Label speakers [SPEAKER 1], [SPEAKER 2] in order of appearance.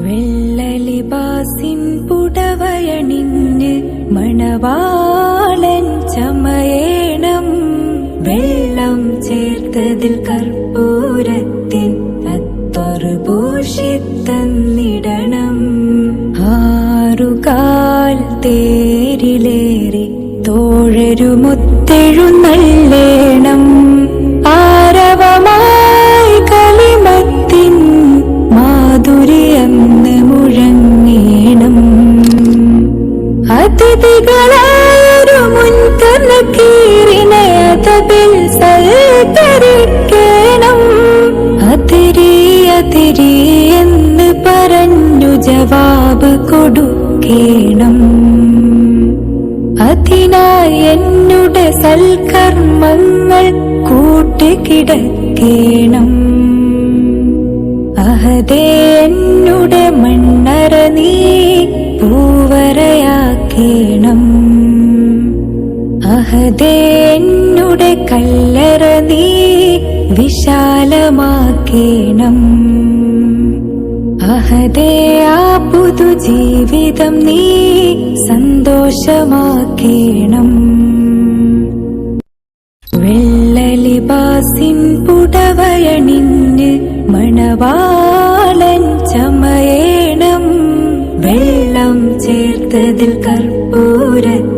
[SPEAKER 1] വെള്ളലിബാസിൻ പുടവയണിഞ്ഞ് മണവാളൻ ചമയേണം. വെള്ളം ചേർത്തതിൽ കർപ്പൂരത്തിൻ അത്തൊരു പൂഷിത്തന്നിടണം. ആറുകാൽ തേരിലേറി തോഴരുമൊത്തെഴുന്നള്ളേണം. ആരവമായി കലിമത്തിൻ മാധുര്യന്ന് മുഴങ്ങേണം. അതിഥികളായൊരു മുൻകർണക്കീറിനെ അതബിൽ സൽക്കരിക്കണം. അതിരി അതിരി എന്ന് പറഞ്ഞു ജവാബ് കൊടുക്കേണം. അതിനായി എന്നുടെ സൽക്കർമ്മങ്ങൾ കൂട്ടുകിടക്കേണം. അഹദേ എന്നുടെ മണ്ണറ നീ പൂവരയാക്കേണം. അഹദേ എന്നുടെ കല്ലറ നീ വിശാലമാക്കേണം. അഹദേ ആ പുതുജീവിതം നീ സന്തോഷമാക്കേണം. വെള്ളലിബാസിൻ പുടവയണിഞ്ഞ് മണവാളൻ ചമയേണം. വെള്ളം ചേർത്തതിൽ കർപ്പൂരത്തിൻ